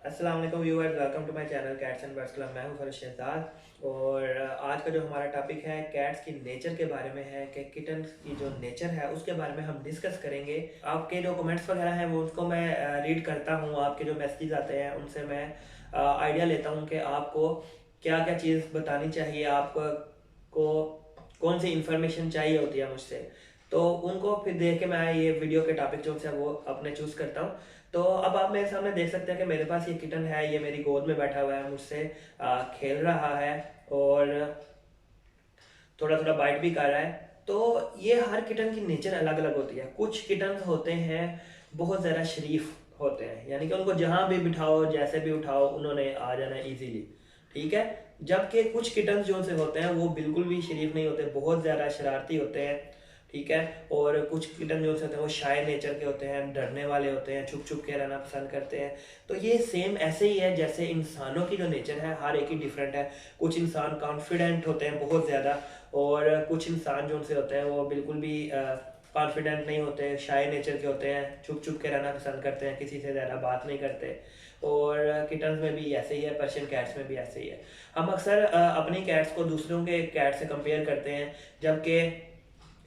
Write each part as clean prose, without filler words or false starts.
अस्सलाम वालेकुम viewers, welcome to my channel Cats and Birds Club. मैं हूं फरश शहजाद और आज का जो हमारा टॉपिक है कैट्स की नेचर के बारे में है कि किटन्स की जो नेचर है उसके बारे में हम डिस्कस करेंगे। आपके जो कमेंट्स वगैरह हैं वो उसको मैं रीड करता हूं, आपके जो मैसेजेस आते हैं उनसे मैं आइडिया लेता हूं कि आपको क्या क्या चीज़ बतानी चाहिए, आपको कौन सी इंफॉर्मेशन चाहिए होती है मुझसे। तो उनको फिर देख के मैं ये वीडियो के टॉपिक जो है वो अपने चूज़ करता हूँ। तो अब आप मेरे सामने देख सकते हैं कि मेरे पास ये किटन है, ये मेरी गोद में बैठा हुआ है, मुझसे खेल रहा है और थोड़ा थोड़ा बाइट भी कर रहा है। तो ये हर किटन की नेचर अलग अलग होती है। कुछ किटन होते हैं बहुत ज़्यादा शरीफ होते हैं, यानी कि उनको जहाँ भी बिठाओ जैसे भी उठाओ उन्होंने आ जाना इजीली, ठीक है। जबकि कुछ किटन जो से होते हैं वो बिल्कुल भी शरीफ नहीं होते, बहुत ज़्यादा शरारती होते हैं, ठीक है। और कुछ किटन जो होते हैं वो शाय नेचर के होते हैं, डरने वाले होते हैं, छुप छुप के रहना पसंद करते हैं। तो ये सेम ऐसे ही है जैसे इंसानों की जो नेचर है हर एक ही डिफरेंट है। कुछ इंसान कॉन्फिडेंट होते हैं बहुत ज़्यादा, और कुछ इंसान जो उनसे होते हैं वो बिल्कुल भी कॉन्फिडेंट नहीं होते, शाय नेचर के होते हैं, छुप छुप के रहना पसंद करते हैं, किसी से ज़्यादा बात नहीं करते। और किटन्स में भी ऐसे ही है, पर्शियन कैट्स में भी ऐसे ही है। हम अक्सर अपनी कैट्स को दूसरों के कैट से कंपेयर करते हैं, जबकि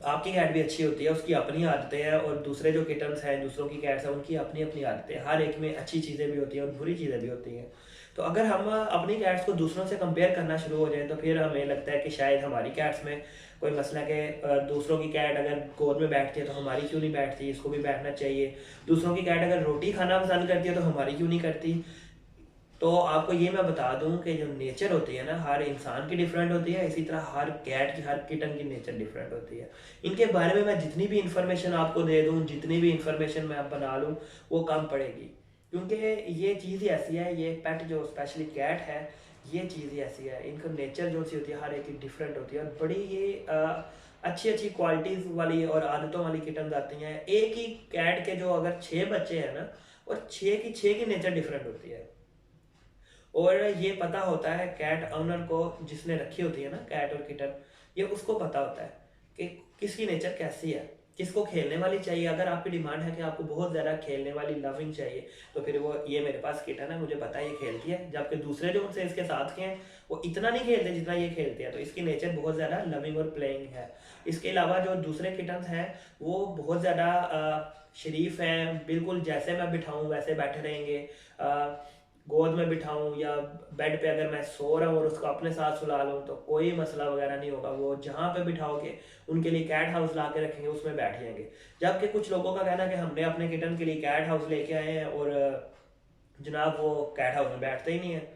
आपकी कैट भी अच्छी होती है, उसकी अपनी आदतें हैं, और दूसरे जो किटन्स हैं दूसरों की कैट्स हैं उनकी अपनी अपनी आदतें हैं। हर एक में अच्छी चीज़ें भी होती हैं और बुरी चीज़ें भी होती हैं। तो अगर हम अपनी कैट्स को दूसरों से कंपेयर करना शुरू हो जाए तो फिर हमें लगता है कि शायद हमारी कैट्स में कोई मसला है कि दूसरों की कैट अगर गोद में बैठती है तो हमारी क्यों नहीं बैठती, इसको भी बैठना चाहिए। दूसरों की कैट अगर रोटी खाना पसंद करती है तो हमारी क्यों नहीं करती। तो आपको ये मैं बता दूं कि जो नेचर होती है ना हर इंसान की डिफरेंट होती है, इसी तरह हर कैट की, हर किटन की नेचर डिफरेंट होती है। इनके बारे में मैं जितनी भी इंफॉर्मेशन आपको दे दूं, जितनी भी इंफॉर्मेशन मैं बना लूं वो कम पड़ेगी, क्योंकि ये चीज़ ही ऐसी है, ये पेट जो स्पेशली कैट है ये चीज़ ही ऐसी है। इनका नेचर जो सी होती है हर एक की डिफरेंट होती है, और बड़ी ये अच्छी अच्छी क्वालिटीज़ वाली और आदतों वाली किटन आती हैं। एक ही कैट के जो अगर 6 बच्चे हैं ना, और 6 की नेचर डिफरेंट होती है। और ये पता होता है कैट ऑनर को, जिसने रखी होती है ना कैट और किटन, ये उसको पता होता है कि किसकी नेचर कैसी है, किसको खेलने वाली चाहिए। अगर आपकी डिमांड है कि आपको बहुत ज़्यादा खेलने वाली लविंग चाहिए तो फिर वो ये मेरे पास किटन है, मुझे पता है ये खेलती है। जबकि दूसरे जो उनसे इसके साथ के हैं वो इतना नहीं खेलते जितना ये खेलते हैं, तो इसकी नेचर बहुत ज़्यादा लविंग और प्लेइंग है। इसके अलावा जो दूसरे किटन्स हैं वो बहुत ज़्यादा शरीफ हैं, बिल्कुल जैसे मैं बिठाऊँ वैसे बैठे रहेंगे। गोद में बिठाऊं या बेड पे अगर मैं सो रहा हूँ और उसको अपने साथ सुला लूँ तो कोई मसला वगैरह नहीं होगा। वो जहाँ पे बिठाओगे उनके लिए कैट हाउस ला के रखेंगे, उसमें बैठ जाएंगे। जबकि कुछ लोगों का कहना है कि हमने अपने किटन के लिए कैट हाउस लेके आए हैं और जनाब वो कैट हाउस में बैठते ही नहीं है।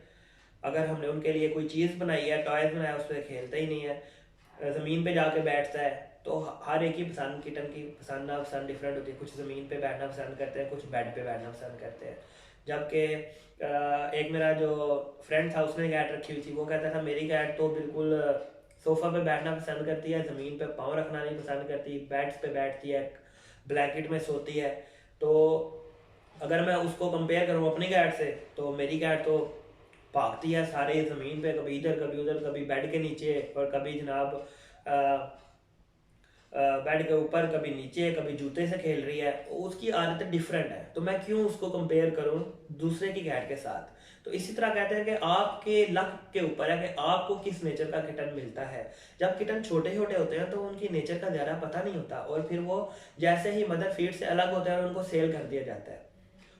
अगर हमने उनके लिए कोई चीज़ बनाई है, टॉयज बनाया, उस पर खेलता ही नहीं है, ज़मीन पे जाके बैठता है। तो हर एक ही पसंद, किटन की पसंद ना पसंद डिफरेंट होती है। कुछ ज़मीन पे बैठना पसंद करते हैं, कुछ बेड पे बैठना पसंद करते हैं। जबकि एक मेरा जो फ्रेंड था उसने कैट रखी हुई थी, वो कहता था मेरी कैट तो बिल्कुल सोफ़ा पे बैठना पसंद करती है, ज़मीन पे पाँव रखना नहीं पसंद करती, बेड्स पे बैठती है, ब्लैंकेट में सोती है। तो अगर मैं उसको कंपेयर करूँ अपनी कैट से तो मेरी कैट तो भागती है सारे ज़मीन पे, कभी इधर कभी उधर, कभी बेड के नीचे और कभी जनाब बेड के ऊपर, कभी नीचे, कभी जूते से खेल रही है। उसकी आदतें डिफरेंट है, तो मैं क्यों उसको कंपेयर करूं दूसरे की कैट के साथ। तो इसी तरह कहते हैं कि आपके लक के ऊपर है कि आपको किस नेचर का किटन मिलता है। जब किटन छोटे छोटे होते हैं तो उनकी नेचर का ज़्यादा पता नहीं होता, और फिर वो जैसे ही मदर फीड से अलग होता है उनको सेल कर दिया जाता है।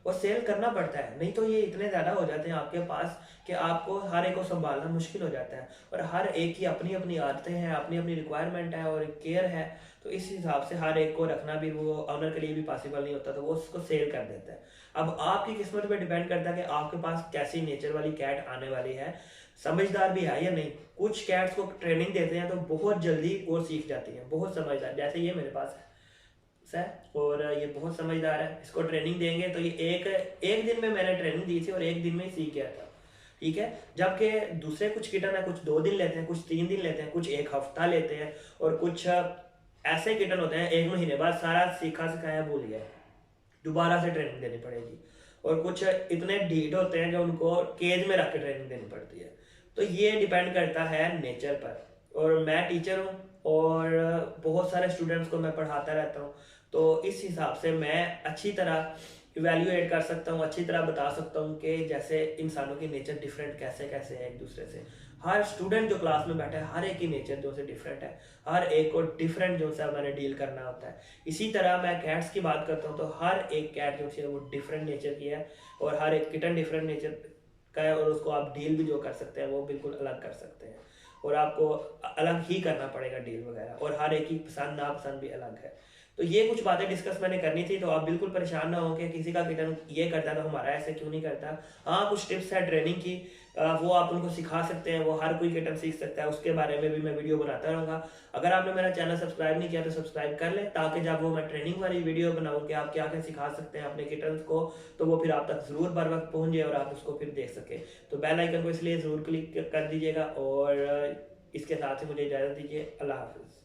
और सेल करना पड़ता है, नहीं तो ये इतने ज़्यादा हो जाते हैं आपके पास कि आपको हर एक को संभालना मुश्किल हो जाता है। और हर एक की अपनी अपनी आदतें हैं, अपनी अपनी रिक्वायरमेंट है और केयर है। तो इस हिसाब से हर एक को रखना भी वो ऑनर के लिए भी पॉसिबल नहीं होता, तो वो उसको सेल कर देता है। अब आपकी किस्मत पे डिपेंड करता है कि आपके पास कैसी नेचर वाली कैट आने वाली है, समझदार भी है या नहीं। कुछ कैट्स को ट्रेनिंग देते हैं तो बहुत जल्दी वो सीख जाती हैं, बहुत समझदार, जैसे ये मेरे पास है और ये बहुत समझदार है। इसको ट्रेनिंग देंगे तो ये एक एक दिन में मैंने ट्रेनिंग दी थी और एक दिन में ही सीख गया था, ठीक है। जबकि दूसरे कुछ किटन है, कुछ 2 दिन लेते हैं, कुछ 3 दिन लेते हैं, कुछ एक हफ्ता लेते हैं, और कुछ ऐसे किटन होते हैं 1 महीने बाद सारा सीखा सिखाया भूल गया, दोबारा से ट्रेनिंग देनी पड़ेगी। और कुछ इतने ढीठ होते हैं जो उनको केज में रख के ट्रेनिंग देनी पड़ती है। तो ये डिपेंड करता है नेचर पर। और मैं टीचर हूँ और बहुत सारे स्टूडेंट्स को मैं पढ़ाता रहता हूँ, तो इस हिसाब से मैं अच्छी तरह इवेल्युएट कर सकता हूँ, अच्छी तरह बता सकता हूँ कि जैसे इंसानों की नेचर डिफरेंट कैसे कैसे है एक दूसरे से। हर स्टूडेंट जो क्लास में बैठा है हर एक की नेचर जो से डिफरेंट है, हर एक को डिफरेंट जो से मैंने डील करना होता है। इसी तरह मैं कैट्स की बात करता हूँ तो हर एक कैट जो है वो डिफरेंट नेचर की है, और हर एक किटन डिफरेंट नेचर का है, और उसको आप डील भी जो कर सकते हैं वो बिल्कुल अलग कर सकते हैं, और आपको अलग ही करना पड़ेगा डील वगैरह, और हर एक की पसंद नापसंद भी अलग है। तो ये कुछ बातें डिस्कस मैंने करनी थी, तो आप बिल्कुल परेशान ना हो कि किसी का किटन ये करता है तो हमारा ऐसे क्यों नहीं करता। हाँ, कुछ टिप्स है ट्रेनिंग की, वो आप उनको सिखा सकते हैं, वो हर कोई किटन सीख सकता है, उसके बारे में भी मैं वीडियो बनाता रहूँगा। अगर आपने मेरा चैनल सब्सक्राइब नहीं किया तो सब्सक्राइब कर लें, ताकि जब वो मैं ट्रेनिंग वाली वीडियो बनाऊँ कि आप क्या क्या सिखा सकते हैं अपने किटन्स को, तो वो फिर आप तक ज़रूर बर वक्त पहुँच जाए और आप उसको फिर देख सकें। तो बेल आइकन को इसलिए ज़रूर क्लिक कर दीजिएगा, और इसके साथ ही मुझे इजाज़त दीजिए। अल्लाह हाफिज़।